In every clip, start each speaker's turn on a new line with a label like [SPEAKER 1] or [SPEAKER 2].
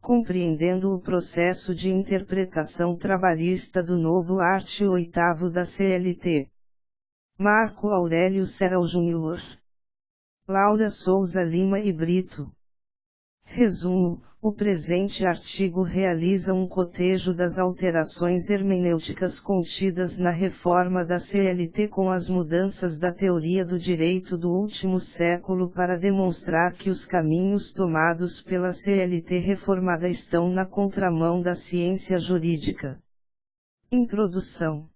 [SPEAKER 1] compreendendo o processo de interpretação trabalhista do novo art. 8º da CLT. Marco Aurélio Serral Júnior. Laura Souza Lima e Brito. Resumo: o presente artigo realiza um cotejo das alterações hermenêuticas contidas na reforma da CLT com as mudanças da teoria do direito do último século para demonstrar que os caminhos tomados pela CLT reformada estão na contramão da ciência jurídica. Introdução.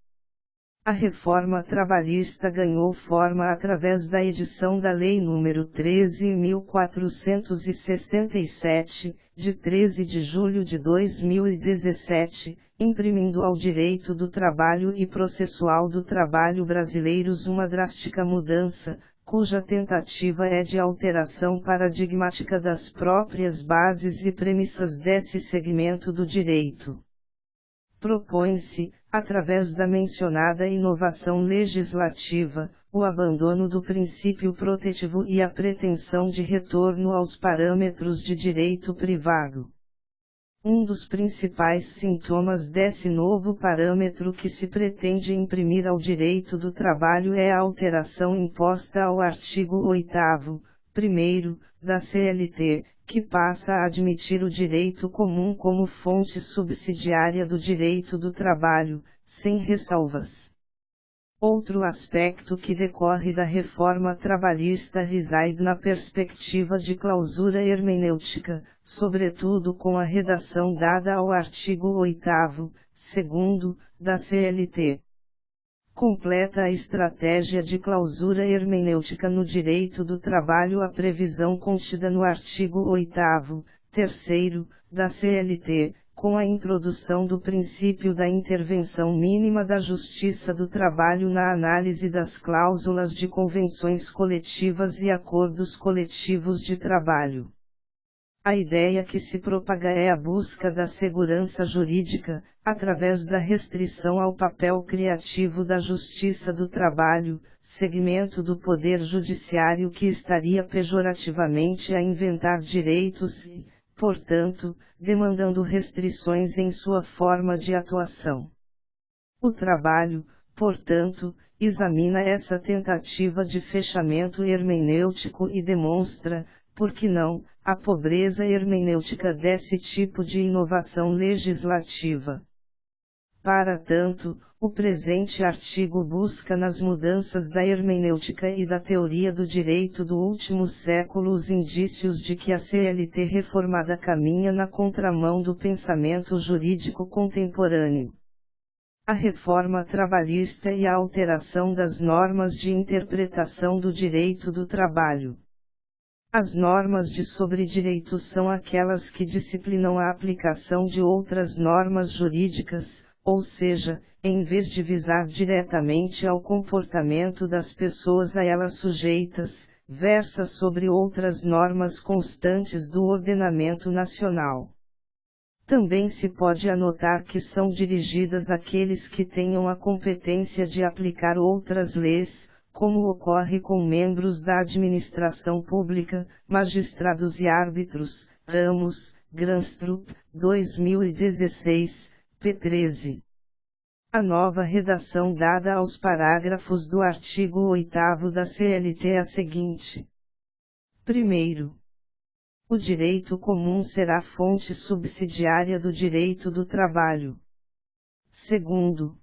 [SPEAKER 1] A reforma trabalhista ganhou forma através da edição da Lei nº 13.467, de 13 de julho de 2017, imprimindo ao direito do trabalho e processual do trabalho brasileiros uma drástica mudança, cuja tentativa é de alteração paradigmática das próprias bases e premissas desse segmento do direito. Propõe-se, através da mencionada inovação legislativa, o abandono do princípio protetivo e a pretensão de retorno aos parâmetros de direito privado. Um dos principais sintomas desse novo parâmetro que se pretende imprimir ao direito do trabalho é a alteração imposta ao artigo 8º, primeiro, da CLT, que passa a admitir o direito comum como fonte subsidiária do direito do trabalho, sem ressalvas. Outro aspecto que decorre da reforma trabalhista reside na perspectiva de clausura hermenêutica, sobretudo com a redação dada ao artigo 8º, segundo, da CLT. Completa a estratégia de clausura hermenêutica no direito do trabalho a previsão contida no artigo 8º, terceiro, da CLT, com a introdução do princípio da intervenção mínima da Justiça do Trabalho na análise das cláusulas de convenções coletivas e acordos coletivos de trabalho. A ideia que se propaga é a busca da segurança jurídica, através da restrição ao papel criativo da Justiça do Trabalho, segmento do Poder Judiciário que estaria pejorativamente a inventar direitos e, portanto, demandando restrições em sua forma de atuação. O trabalho, portanto, examina essa tentativa de fechamento hermenêutico e demonstra, por que não, a pobreza hermenêutica desse tipo de inovação legislativa. Para tanto, o presente artigo busca nas mudanças da hermenêutica e da teoria do direito do último século os indícios de que a CLT reformada caminha na contramão do pensamento jurídico contemporâneo. A reforma trabalhista e a alteração das normas de interpretação do direito do trabalho. As normas de sobredireito são aquelas que disciplinam a aplicação de outras normas jurídicas, ou seja, em vez de visar diretamente ao comportamento das pessoas a elas sujeitas, versa sobre outras normas constantes do ordenamento nacional. Também se pode anotar que são dirigidas àqueles que tenham a competência de aplicar outras leis, como ocorre com membros da administração pública, magistrados e árbitros, Ramos, Granstrup, 2016, p. 13. A nova redação dada aos parágrafos do artigo 8º da CLT é a seguinte. Primeiro, o direito comum será fonte subsidiária do direito do trabalho. Segundo,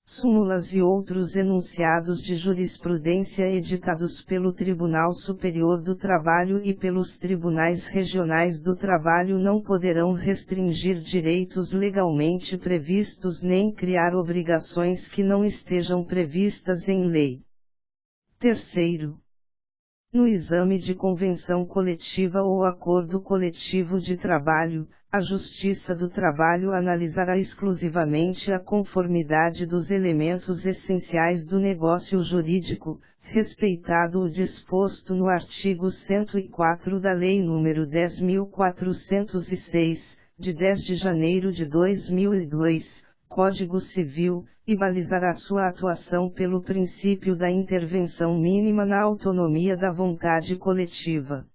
[SPEAKER 1] súmulas e outros enunciados de jurisprudência editados pelo Tribunal Superior do Trabalho e pelos Tribunais Regionais do Trabalho não poderão restringir direitos legalmente previstos nem criar obrigações que não estejam previstas em lei. Terceiro, no exame de convenção coletiva ou acordo coletivo de trabalho, a Justiça do Trabalho analisará exclusivamente a conformidade dos elementos essenciais do negócio jurídico, respeitado o disposto no artigo 104 da Lei nº 10.406, de 10 de janeiro de 2002, Código Civil, e balizará sua atuação pelo princípio da intervenção mínima na autonomia da vontade coletiva.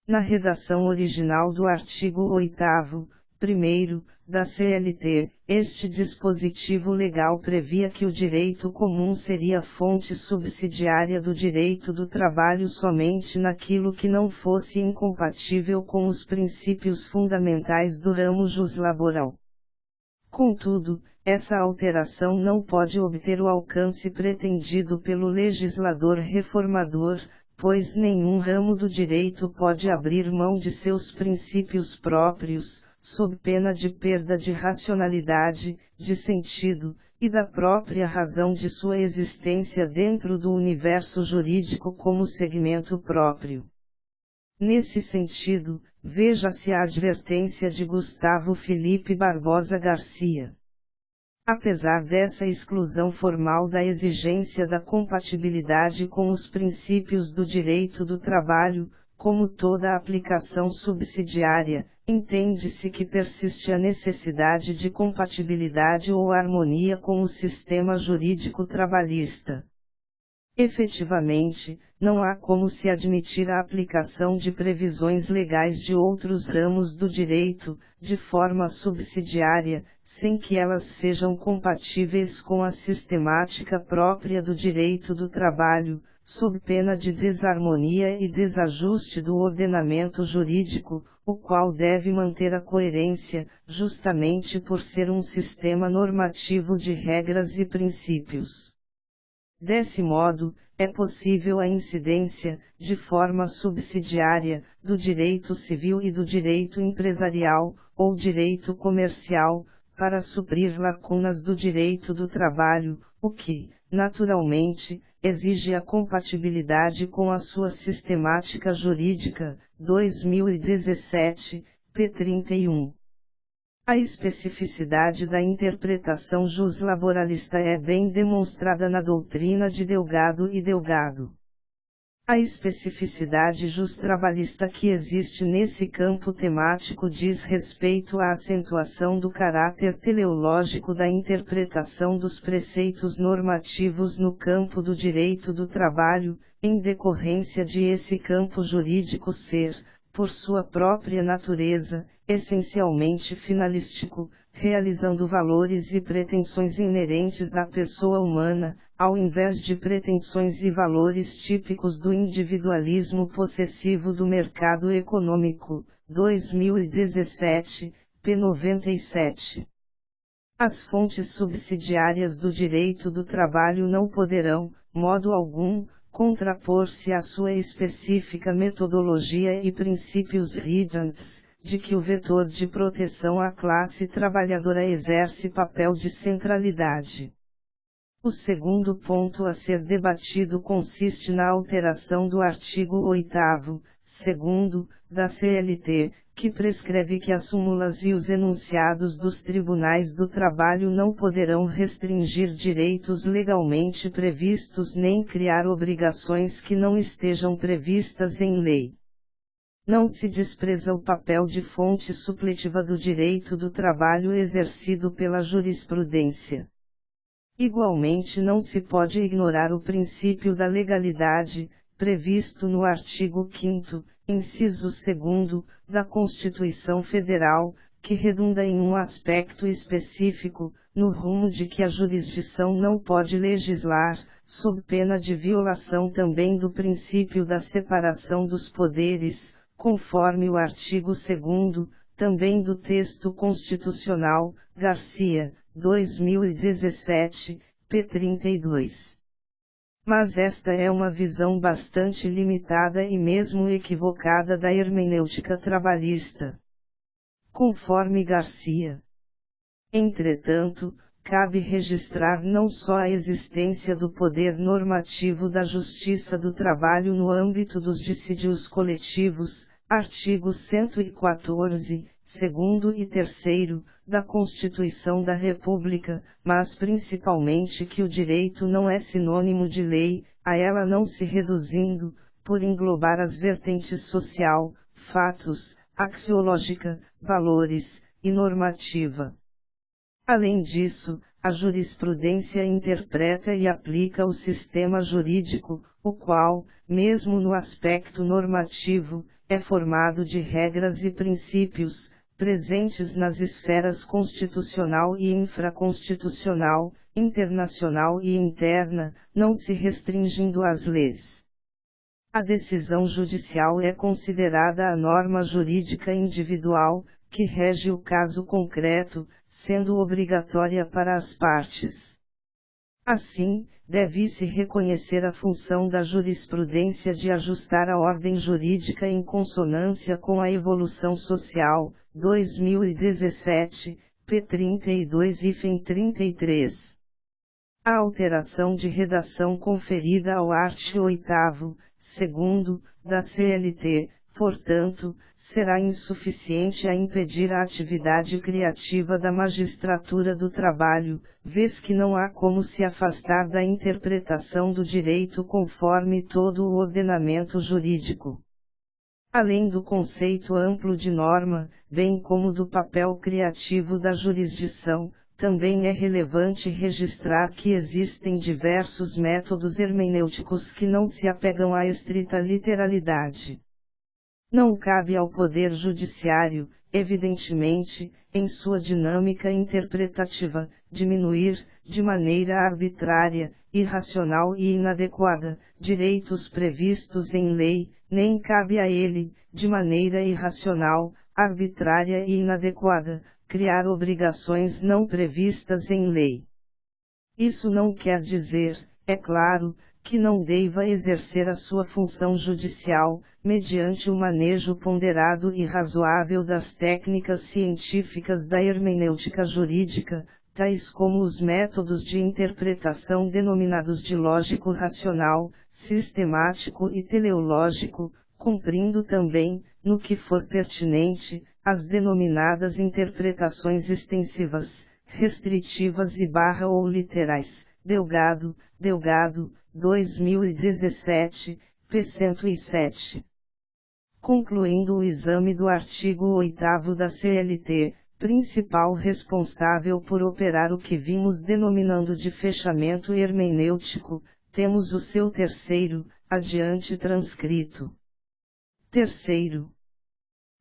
[SPEAKER 1] Na redação original do artigo 8º, primeiro, da CLT, este dispositivo legal previa que o direito comum seria fonte subsidiária do direito do trabalho somente naquilo que não fosse incompatível com os princípios fundamentais do ramo juslaboral. Contudo, essa alteração não pode obter o alcance pretendido pelo legislador reformador, pois nenhum ramo do direito pode abrir mão de seus princípios próprios, sob pena de perda de racionalidade, de sentido, e da própria razão de sua existência dentro do universo jurídico como segmento próprio. Nesse sentido, veja-se a advertência de Gustavo Felipe Barbosa Garcia. Apesar dessa exclusão formal da exigência da compatibilidade com os princípios do direito do trabalho, como toda aplicação subsidiária, entende-se que persiste a necessidade de compatibilidade ou harmonia com o sistema jurídico trabalhista. Efetivamente, não há como se admitir a aplicação de previsões legais de outros ramos do direito, de forma subsidiária, sem que elas sejam compatíveis com a sistemática própria do direito do trabalho, sob pena de desarmonia e desajuste do ordenamento jurídico, o qual deve manter a coerência, justamente por ser um sistema normativo de regras e princípios. Desse modo, é possível a incidência, de forma subsidiária, do direito civil e do direito empresarial, ou direito comercial, para suprir lacunas do direito do trabalho, o que, naturalmente, exige a compatibilidade com a sua sistemática jurídica, 2017, p. 31. A especificidade da interpretação juslaboralista é bem demonstrada na doutrina de Delgado e Delgado. A especificidade justrabalhista que existe nesse campo temático diz respeito à acentuação do caráter teleológico da interpretação dos preceitos normativos no campo do direito do trabalho, em decorrência de esse campo jurídico ser, por sua própria natureza, essencialmente finalístico, realizando valores e pretensões inerentes à pessoa humana, ao invés de pretensões e valores típicos do individualismo possessivo do mercado econômico, 2017, p. 97. As fontes subsidiárias do direito do trabalho não poderão, modo algum, contrapor-se à sua específica metodologia e princípios redantes, de que o vetor de proteção à classe trabalhadora exerce papel de centralidade. O segundo ponto a ser debatido consiste na alteração do artigo 8º, segundo, da CLT, que prescreve que as súmulas e os enunciados dos tribunais do trabalho não poderão restringir direitos legalmente previstos nem criar obrigações que não estejam previstas em lei. Não se despreza o papel de fonte supletiva do direito do trabalho exercido pela jurisprudência. Igualmente não se pode ignorar o princípio da legalidade, previsto no artigo 5º, inciso 2º, da Constituição Federal, que redunda em um aspecto específico, no rumo de que a jurisdição não pode legislar, sob pena de violação também do princípio da separação dos poderes, conforme o artigo 2º, também do texto constitucional, Garcia, 2017, p. 32. Mas esta é uma visão bastante limitada e mesmo equivocada da hermenêutica trabalhista. Conforme Garcia. Entretanto, cabe registrar não só a existência do poder normativo da Justiça do Trabalho no âmbito dos dissídios coletivos, artigos 114, 2º e 3º, da Constituição da República, mas principalmente que o direito não é sinônimo de lei, a ela não se reduzindo, por englobar as vertentes social, fatos, axiológica, valores, e normativa. Além disso, a jurisprudência interpreta e aplica o sistema jurídico, o qual, mesmo no aspecto normativo, é formado de regras e princípios, presentes nas esferas constitucional e infraconstitucional, internacional e interna, não se restringindo às leis. A decisão judicial é considerada a norma jurídica individual, que rege o caso concreto, sendo obrigatória para as partes. Assim, deve-se reconhecer a função da jurisprudência de ajustar a ordem jurídica em consonância com a evolução social, 2017, p. 32 hífen 33. A alteração de redação conferida ao art. 8º, segundo, da CLT, portanto, será insuficiente a impedir a atividade criativa da magistratura do trabalho, vez que não há como se afastar da interpretação do direito conforme todo o ordenamento jurídico. Além do conceito amplo de norma, bem como do papel criativo da jurisdição, também é relevante registrar que existem diversos métodos hermenêuticos que não se apegam à estrita literalidade. Não cabe ao Poder Judiciário, evidentemente, em sua dinâmica interpretativa, diminuir, de maneira arbitrária, irracional e inadequada, direitos previstos em lei, nem cabe a ele, de maneira irracional, arbitrária e inadequada, criar obrigações não previstas em lei. Isso não quer dizer, é claro, que não deva exercer a sua função judicial, mediante o manejo ponderado e razoável das técnicas científicas da hermenêutica jurídica, tais como os métodos de interpretação denominados de lógico racional, sistemático e teleológico, cumprindo também, no que for pertinente, as denominadas interpretações extensivas, restritivas e ou literais. Delgado, 2017, p. 107. Concluindo o exame do artigo 8º da CLT, principal responsável por operar o que vimos denominando de fechamento hermenêutico, temos o seu terceiro, adiante transcrito. Terceiro.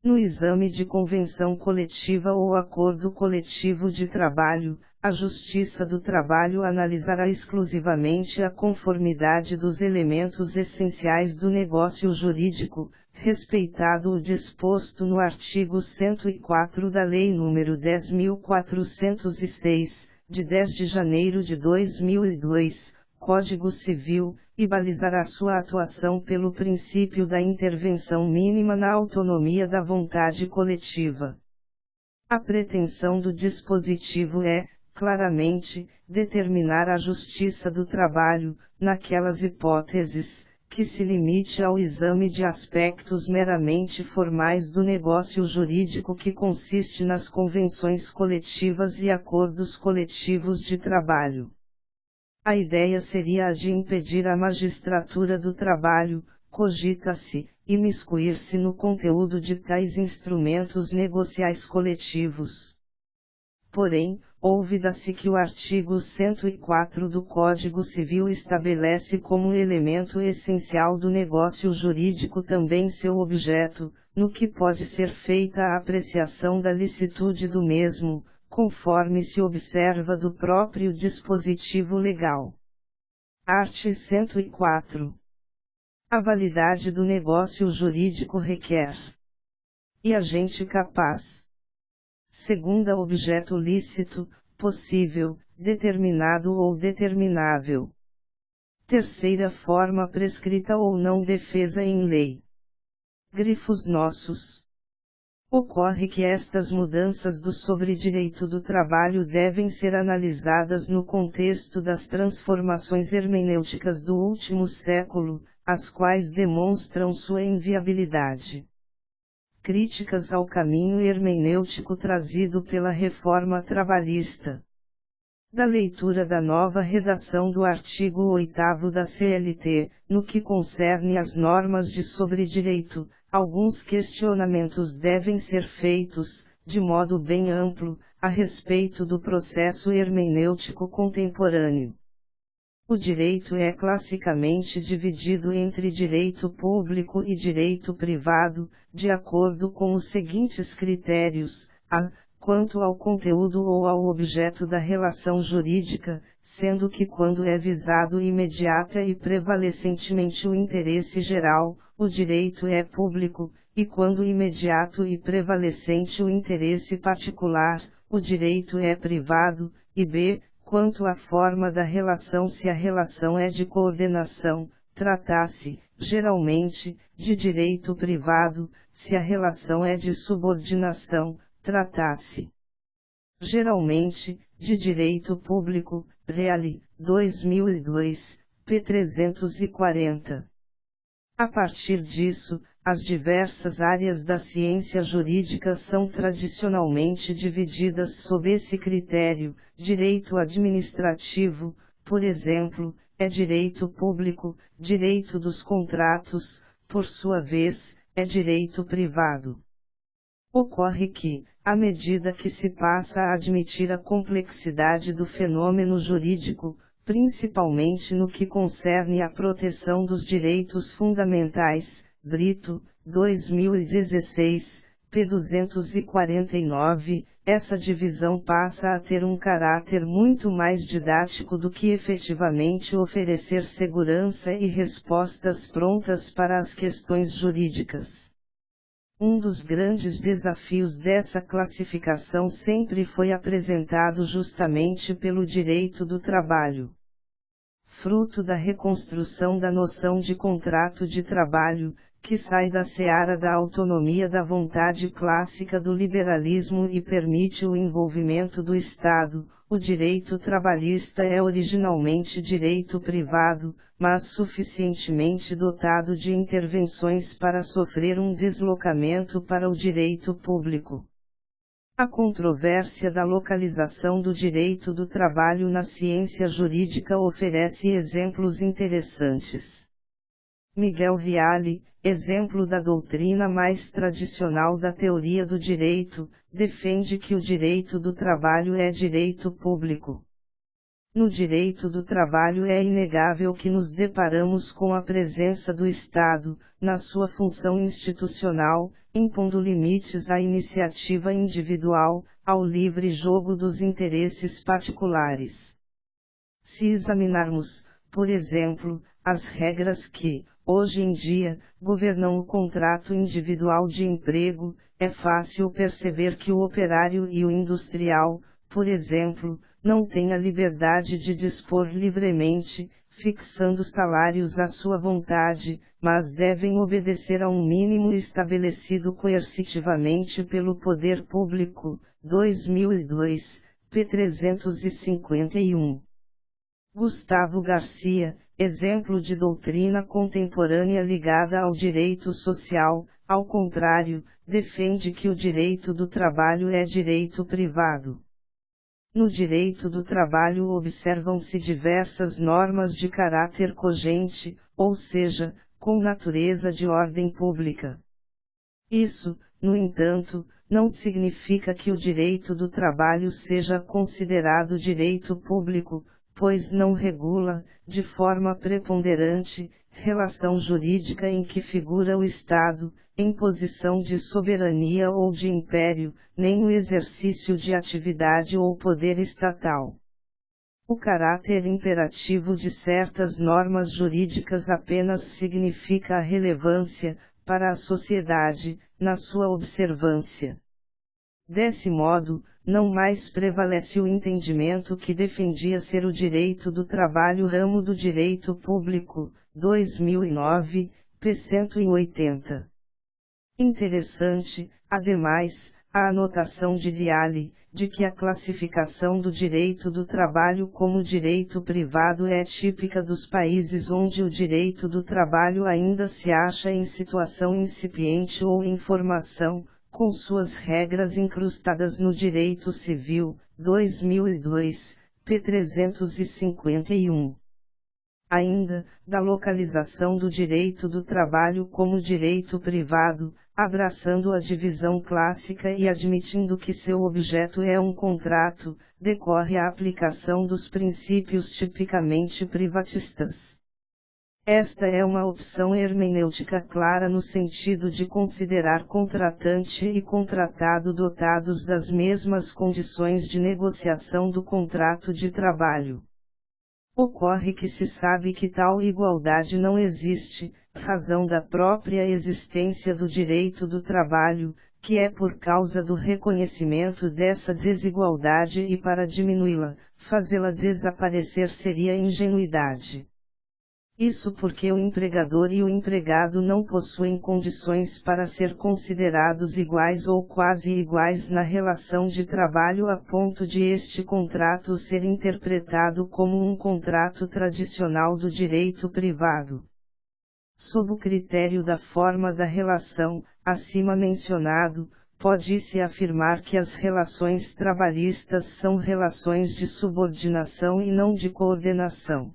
[SPEAKER 1] No exame de convenção coletiva ou acordo coletivo de trabalho, a Justiça do Trabalho analisará exclusivamente a conformidade dos elementos essenciais do negócio jurídico, respeitado o disposto no artigo 104 da Lei nº 10.406, de 10 de janeiro de 2002, Código Civil, e balizará sua atuação pelo princípio da intervenção mínima na autonomia da vontade coletiva. A pretensão do dispositivo é, claramente, determinar a Justiça do Trabalho, naquelas hipóteses, que se limite ao exame de aspectos meramente formais do negócio jurídico que consiste nas convenções coletivas e acordos coletivos de trabalho. A ideia seria a de impedir a magistratura do trabalho, cogita-se, imiscuir-se no conteúdo de tais instrumentos negociais coletivos. Porém, ouvida-se que o artigo 104 do Código Civil estabelece como elemento essencial do negócio jurídico também seu objeto, no que pode ser feita a apreciação da licitude do mesmo, conforme se observa do próprio dispositivo legal. Art. 104. A validade do negócio jurídico requer. E agente capaz. Segunda, objeto lícito, possível, determinado ou determinável. Terceira, forma prescrita ou não defesa em lei. Grifos nossos. Ocorre que estas mudanças do sobredireito do trabalho devem ser analisadas no contexto das transformações hermenêuticas do último século, as quais demonstram sua inviabilidade. Críticas ao caminho hermenêutico trazido pela reforma trabalhista. Da leitura da nova redação do artigo 8º da CLT, no que concerne às normas de sobredireito, alguns questionamentos devem ser feitos, de modo bem amplo, a respeito do processo hermenêutico contemporâneo. O direito é classicamente dividido entre direito público e direito privado, de acordo com os seguintes critérios: a. Quanto ao conteúdo ou ao objeto da relação jurídica, sendo que quando é visado imediata e prevalecentemente o interesse geral, o direito é público, e quando imediato e prevalecente o interesse particular, o direito é privado, e b. Quanto à forma da relação, se a relação é de coordenação, trata-se, geralmente, de direito privado, se a relação é de subordinação, trata-se, geralmente, de direito público. Reale, 2002, p. 340. A partir disso, as diversas áreas da ciência jurídica são tradicionalmente divididas sob esse critério: direito administrativo, por exemplo, é direito público; direito dos contratos, por sua vez, é direito privado. Ocorre que, à medida que se passa a admitir a complexidade do fenômeno jurídico, principalmente no que concerne à proteção dos direitos fundamentais, Brito, 2016, p. 249, essa divisão passa a ter um caráter muito mais didático do que efetivamente oferecer segurança e respostas prontas para as questões jurídicas. Um dos grandes desafios dessa classificação sempre foi apresentado justamente pelo direito do trabalho. Fruto da reconstrução da noção de contrato de trabalho, que sai da seara da autonomia da vontade clássica do liberalismo e permite o envolvimento do Estado, o direito trabalhista é originalmente direito privado, mas suficientemente dotado de intervenções para sofrer um deslocamento para o direito público. A controvérsia da localização do direito do trabalho na ciência jurídica oferece exemplos interessantes. Miguel Reale, exemplo da doutrina mais tradicional da teoria do direito, defende que o direito do trabalho é direito público. No direito do trabalho é inegável que nos deparamos com a presença do Estado, na sua função institucional, impondo limites à iniciativa individual, ao livre jogo dos interesses particulares. Se examinarmos, por exemplo, as regras que, hoje em dia, governam o contrato individual de emprego, é fácil perceber que o operário e o industrial, por exemplo, não têm a liberdade de dispor livremente, fixando salários à sua vontade, mas devem obedecer a um mínimo estabelecido coercitivamente pelo poder público. 2002, p. 351. Gustavo Garcia, exemplo de doutrina contemporânea ligada ao direito social, ao contrário, defende que o direito do trabalho é direito privado. No direito do trabalho observam-se diversas normas de caráter cogente, ou seja, com natureza de ordem pública. Isso, no entanto, não significa que o direito do trabalho seja considerado direito público, pois não regula, de forma preponderante, relação jurídica em que figura o Estado, em posição de soberania ou de império, nem o exercício de atividade ou poder estatal. O caráter imperativo de certas normas jurídicas apenas significa a relevância, para a sociedade, na sua observância. Desse modo, não mais prevalece o entendimento que defendia ser o direito do trabalho ramo do direito público, 2009, p. 180. Interessante, ademais, a anotação de Reale, de que a classificação do direito do trabalho como direito privado é típica dos países onde o direito do trabalho ainda se acha em situação incipiente ou em formação, com suas regras incrustadas no direito civil. 2002, p. 351. Ainda, da localização do direito do trabalho como direito privado, abraçando a divisão clássica e admitindo que seu objeto é um contrato, decorre a aplicação dos princípios tipicamente privatistas. Esta é uma opção hermenêutica clara no sentido de considerar contratante e contratado dotados das mesmas condições de negociação do contrato de trabalho. Ocorre que se sabe que tal igualdade não existe, razão da própria existência do direito do trabalho, que é por causa do reconhecimento dessa desigualdade e para diminuí-la, fazê-la desaparecer seria ingenuidade. Isso porque o empregador e o empregado não possuem condições para ser considerados iguais ou quase iguais na relação de trabalho a ponto de este contrato ser interpretado como um contrato tradicional do direito privado. Sob o critério da forma da relação, acima mencionado, pode-se afirmar que as relações trabalhistas são relações de subordinação e não de coordenação.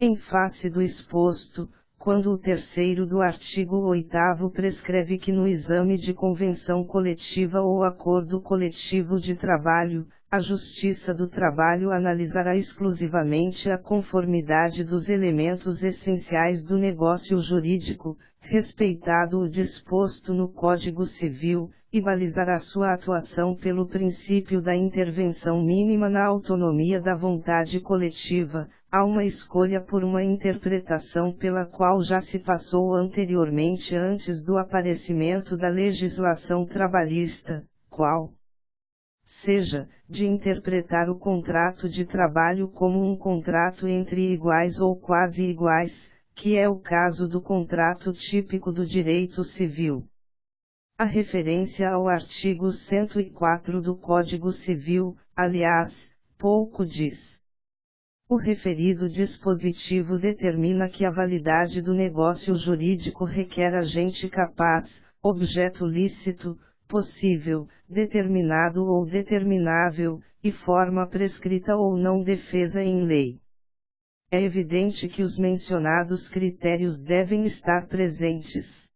[SPEAKER 1] Em face do exposto, quando o terceiro do artigo 8º prescreve que no exame de convenção coletiva ou acordo coletivo de trabalho, a Justiça do Trabalho analisará exclusivamente a conformidade dos elementos essenciais do negócio jurídico, respeitado o disposto no Código Civil, e balizará sua atuação pelo princípio da intervenção mínima na autonomia da vontade coletiva. Há uma escolha por uma interpretação pela qual já se passou anteriormente antes do aparecimento da legislação trabalhista, qual seja, de interpretar o contrato de trabalho como um contrato entre iguais ou quase iguais, que é o caso do contrato típico do direito civil. A referência ao artigo 104 do Código Civil, aliás, pouco diz. O referido dispositivo determina que a validade do negócio jurídico requer agente capaz, objeto lícito, possível, determinado ou determinável, e forma prescrita ou não defesa em lei. É evidente que os mencionados critérios devem estar presentes.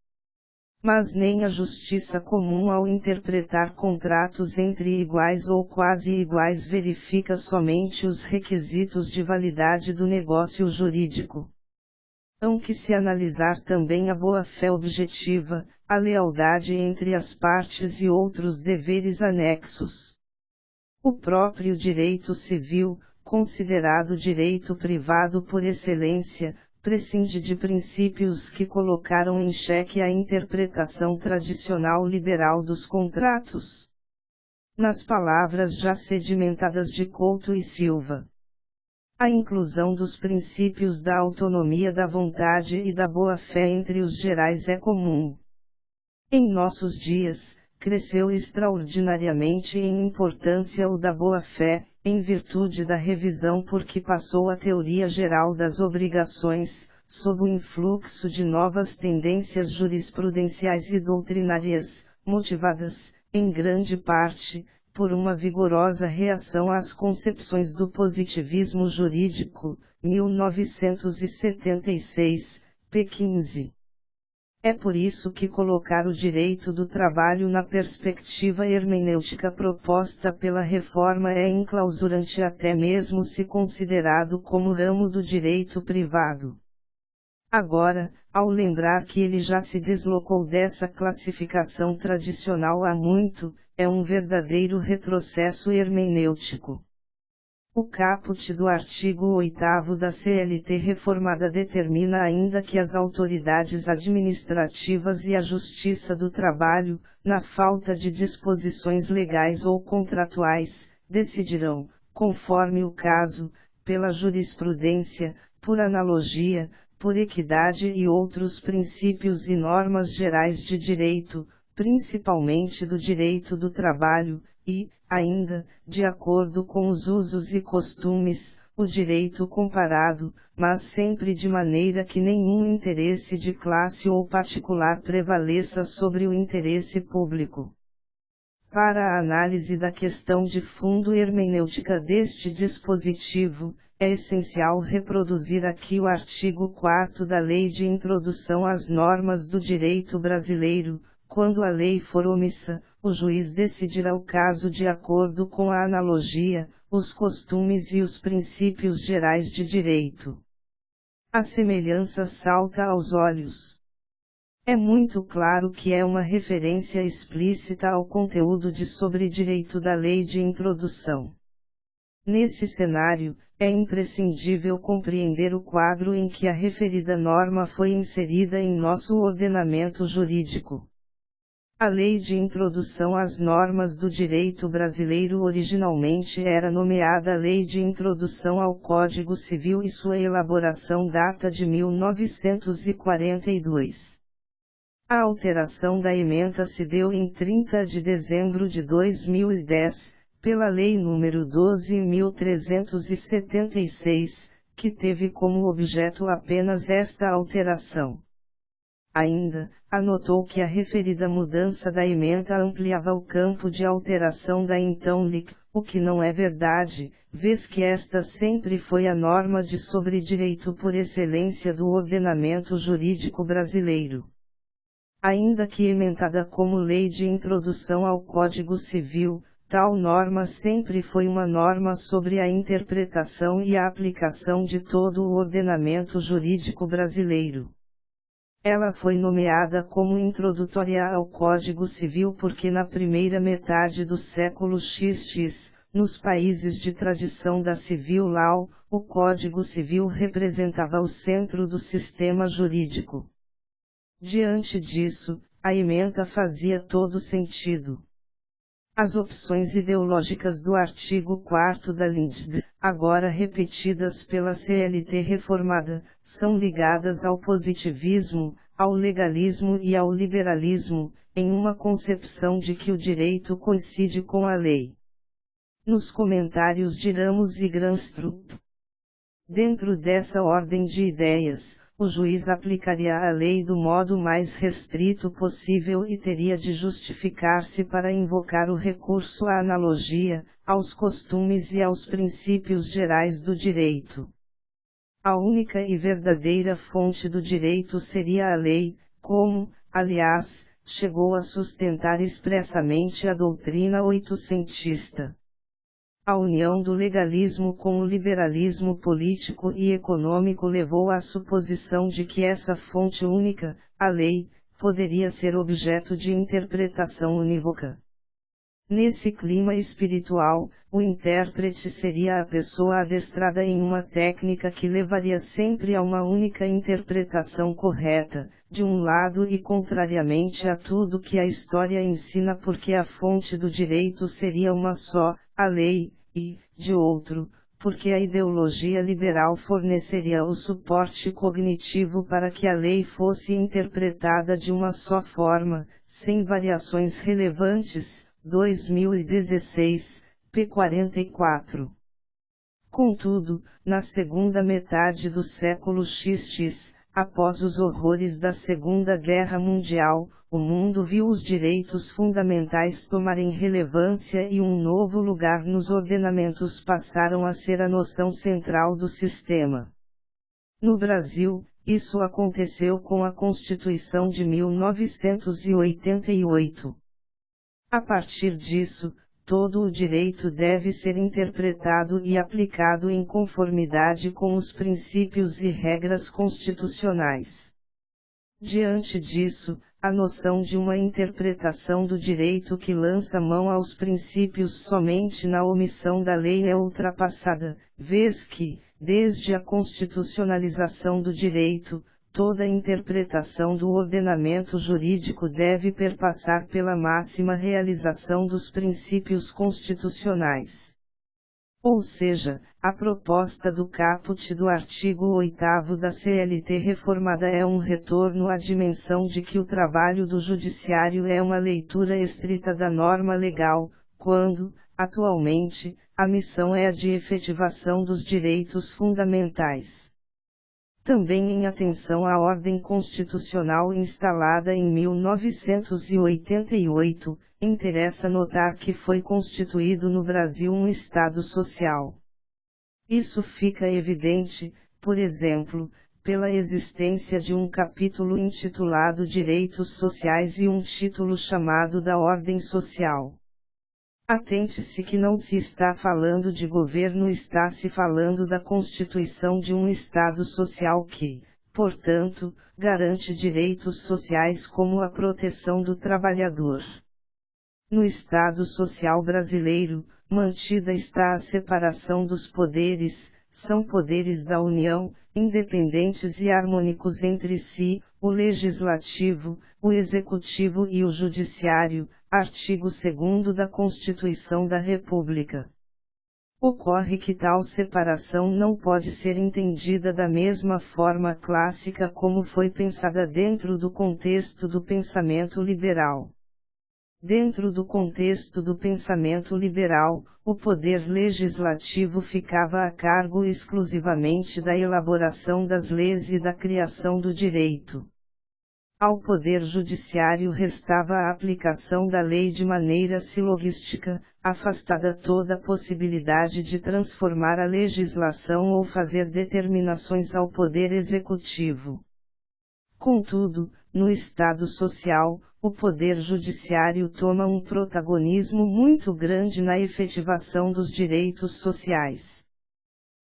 [SPEAKER 1] Mas nem a justiça comum ao interpretar contratos entre iguais ou quase iguais verifica somente os requisitos de validade do negócio jurídico. Hão que se analisar também a boa-fé objetiva, a lealdade entre as partes e outros deveres anexos. O próprio direito civil, considerado direito privado por excelência, prescinde de princípios que colocaram em xeque a interpretação tradicional liberal dos contratos. Nas palavras já sedimentadas de Couto e Silva, a inclusão dos princípios da autonomia da vontade e da boa-fé entre os gerais é comum. Em nossos dias, cresceu extraordinariamente em importância o da boa-fé, em virtude da revisão por que passou a teoria geral das obrigações, sob o influxo de novas tendências jurisprudenciais e doutrinárias, motivadas, em grande parte, por uma vigorosa reação às concepções do positivismo jurídico, 1976, p. 15. É por isso que colocar o direito do trabalho na perspectiva hermenêutica proposta pela reforma é enclausurante até mesmo se considerado como ramo do direito privado. Agora, ao lembrar que ele já se deslocou dessa classificação tradicional há muito, é um verdadeiro retrocesso hermenêutico. O caput do artigo 8º da CLT reformada determina ainda que as autoridades administrativas e a Justiça do Trabalho, na falta de disposições legais ou contratuais, decidirão, conforme o caso, pela jurisprudência, por analogia, por equidade e outros princípios e normas gerais de direito, principalmente do direito do trabalho, e, ainda, de acordo com os usos e costumes, o direito comparado, mas sempre de maneira que nenhum interesse de classe ou particular prevaleça sobre o interesse público. Para a análise da questão de fundo hermenêutica deste dispositivo, é essencial reproduzir aqui o artigo 4º da Lei de Introdução às Normas do Direito Brasileiro, quando a lei for omissa, o juiz decidirá o caso de acordo com a analogia, os costumes e os princípios gerais de direito. A semelhança salta aos olhos. É muito claro que é uma referência explícita ao conteúdo de sobre direito da lei de introdução. Nesse cenário, é imprescindível compreender o quadro em que a referida norma foi inserida em nosso ordenamento jurídico. A Lei de Introdução às Normas do Direito Brasileiro originalmente era nomeada Lei de Introdução ao Código Civil e sua elaboração data de 1942. A alteração da ementa se deu em 30 de dezembro de 2010, pela Lei nº 12.376, que teve como objeto apenas esta alteração. Ainda, anotou que a referida mudança da ementa ampliava o campo de alteração da então LIC, o que não é verdade, vez que esta sempre foi a norma de sobre-direito por excelência do ordenamento jurídico brasileiro. Ainda que emendada como Lei de Introdução ao Código Civil, tal norma sempre foi uma norma sobre a interpretação e a aplicação de todo o ordenamento jurídico brasileiro. Ela foi nomeada como introdutória ao Código Civil porque na primeira metade do século XX, nos países de tradição da Civil Law, o Código Civil representava o centro do sistema jurídico. Diante disso, a ementa fazia todo sentido. As opções ideológicas do artigo 4º da LINDB, agora repetidas pela CLT reformada, são ligadas ao positivismo, ao legalismo e ao liberalismo, em uma concepção de que o direito coincide com a lei. Nos comentários de Ramos e Granstrup. Dentro dessa ordem de ideias, o juiz aplicaria a lei do modo mais restrito possível e teria de justificar-se para invocar o recurso à analogia, aos costumes e aos princípios gerais do direito. A única e verdadeira fonte do direito seria a lei, como, aliás, chegou a sustentar expressamente a doutrina oitocentista. A união do legalismo com o liberalismo político e econômico levou à suposição de que essa fonte única, a lei, poderia ser objeto de interpretação unívoca. Nesse clima espiritual, o intérprete seria a pessoa adestrada em uma técnica que levaria sempre a uma única interpretação correta, de um lado e contrariamente a tudo que a história ensina porque a fonte do direito seria uma só, a lei, e, de outro, porque a ideologia liberal forneceria o suporte cognitivo para que a lei fosse interpretada de uma só forma, sem variações relevantes. 2016, p. 44. Contudo, na segunda metade do século XX, após os horrores da Segunda Guerra Mundial, o mundo viu os direitos fundamentais tomarem relevância e um novo lugar nos ordenamentos passaram a ser a noção central do sistema. No Brasil, isso aconteceu com a Constituição de 1988. A partir disso, todo o direito deve ser interpretado e aplicado em conformidade com os princípios e regras constitucionais. Diante disso, a noção de uma interpretação do direito que lança mão aos princípios somente na omissão da lei é ultrapassada, vez que, desde a constitucionalização do direito, toda interpretação do ordenamento jurídico deve perpassar pela máxima realização dos princípios constitucionais. Ou seja, a proposta do caput do artigo 8º da CLT reformada é um retorno à dimensão de que o trabalho do judiciário é uma leitura estrita da norma legal, quando, atualmente, a missão é a de efetivação dos direitos fundamentais. Também em atenção à ordem constitucional instalada em 1988, interessa notar que foi constituído no Brasil um Estado social. Isso fica evidente, por exemplo, pela existência de um capítulo intitulado Direitos Sociais e um título chamado da Ordem Social. Atente-se que não se está falando de governo, está se falando da constituição de um Estado social que, portanto, garante direitos sociais como a proteção do trabalhador. No Estado Social brasileiro, mantida está a separação dos poderes, são poderes da União, independentes e harmônicos entre si, o Legislativo, o Executivo e o Judiciário, artigo 2º da Constituição da República. Ocorre que tal separação não pode ser entendida da mesma forma clássica como foi pensada dentro do contexto do pensamento liberal. Dentro do contexto do pensamento liberal, o poder legislativo ficava a cargo exclusivamente da elaboração das leis e da criação do direito. Ao poder judiciário restava a aplicação da lei de maneira silogística, afastada toda possibilidade de transformar a legislação ou fazer determinações ao poder executivo. Contudo, no Estado social, o poder judiciário toma um protagonismo muito grande na efetivação dos direitos sociais.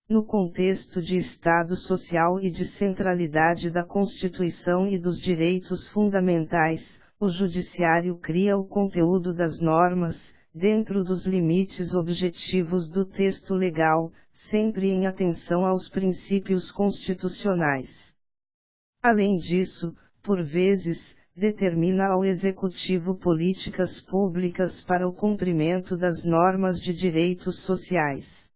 [SPEAKER 1] No contexto de Estado social e de centralidade da Constituição e dos direitos fundamentais, o Judiciário cria o conteúdo das normas, dentro dos limites objetivos do texto legal, sempre em atenção aos princípios constitucionais. Além disso, por vezes, determina ao Executivo políticas públicas para o cumprimento das normas de direitos sociais.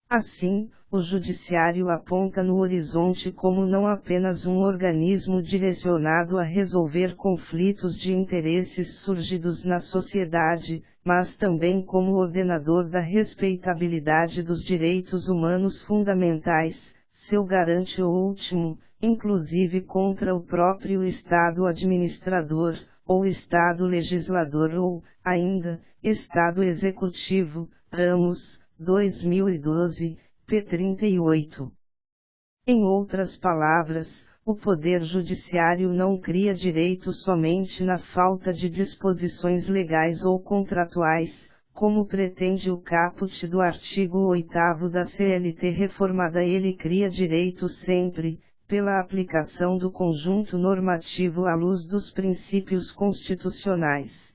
[SPEAKER 1] Assim, o Judiciário aponta no horizonte como não apenas um organismo direcionado a resolver conflitos de interesses surgidos na sociedade, mas também como ordenador da respeitabilidade dos direitos humanos fundamentais, seu garante último, inclusive contra o próprio Estado administrador, ou Estado legislador ou, ainda, Estado executivo, Ramos, 2012, p. 38. Em outras palavras, o Poder Judiciário não cria direito somente na falta de disposições legais ou contratuais, como pretende o caput do artigo 8º da CLT reformada. Ele cria direito sempre, pela aplicação do conjunto normativo à luz dos princípios constitucionais.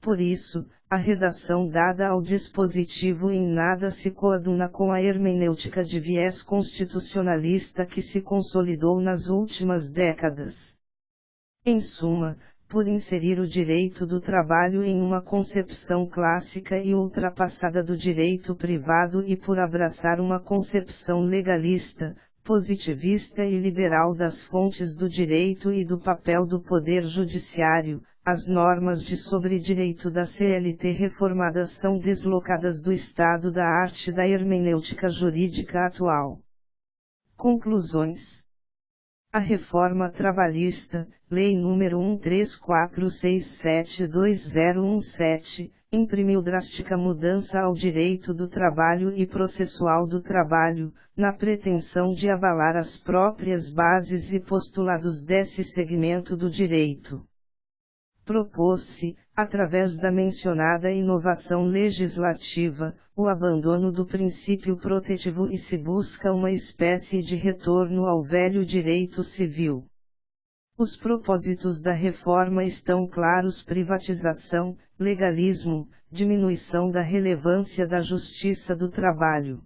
[SPEAKER 1] Por isso, a redação dada ao dispositivo em nada se coaduna com a hermenêutica de viés constitucionalista que se consolidou nas últimas décadas. Em suma, por inserir o direito do trabalho em uma concepção clássica e ultrapassada do direito privado e por abraçar uma concepção legalista, positivista e liberal das fontes do direito e do papel do Poder Judiciário, as normas de sobredireito da CLT reformadas são deslocadas do estado da arte da hermenêutica jurídica atual. Conclusões. A reforma trabalhista, Lei nº 13467/2017, imprimiu drástica mudança ao direito do trabalho e processual do trabalho, na pretensão de avalar as próprias bases e postulados desse segmento do direito. Propôs-se, através da mencionada inovação legislativa, o abandono do princípio protetivo e se busca uma espécie de retorno ao velho direito civil. Os propósitos da reforma estão claros: privatização, legalismo, diminuição da relevância da justiça do trabalho.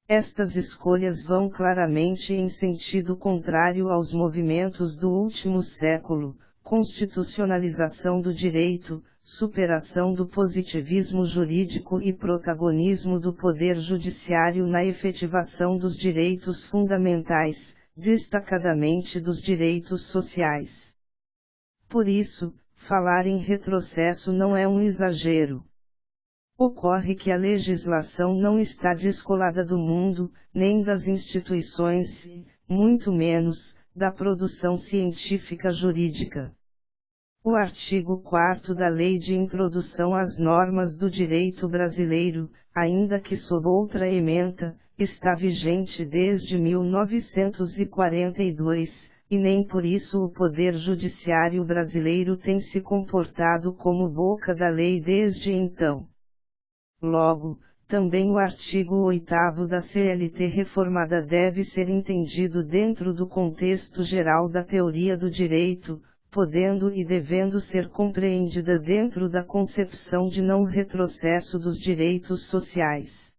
[SPEAKER 1] Estas escolhas vão claramente em sentido contrário aos movimentos do último século: constitucionalização do direito, superação do positivismo jurídico e protagonismo do Poder Judiciário na efetivação dos direitos fundamentais, destacadamente dos direitos sociais. Por isso, falar em retrocesso não é um exagero. Ocorre que a legislação não está descolada do mundo, nem das instituições e, muito menos, da produção científica jurídica. O artigo 4º da Lei de Introdução às Normas do Direito Brasileiro, ainda que sob outra ementa, está vigente desde 1942, e nem por isso o Poder Judiciário brasileiro tem se comportado como boca da lei desde então. Logo, também o artigo 8º da CLT reformada deve ser entendido dentro do contexto geral da teoria do direito, podendo e devendo ser compreendida dentro da concepção de não retrocesso dos direitos sociais.